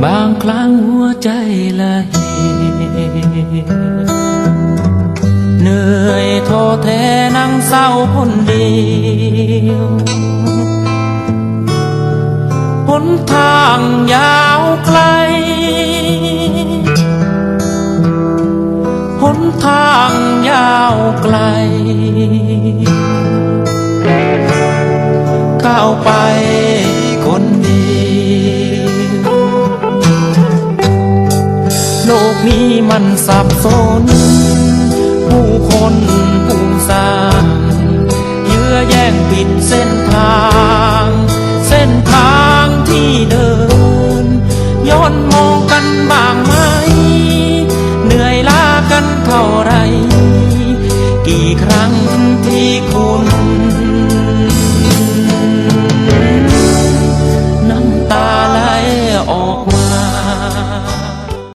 บางครั้งหัวใจละเหตุเหนื่อยท้อแท้นั่งเศร้าคนเดียวหนทางยาวไกลหนทางยาวไกลก้าวไปคนเดียวโลกนี้มันสับสนผู้คนผู้สร้างเยื้อแย่งปิดเส้นทางที่เดินย้อนมอง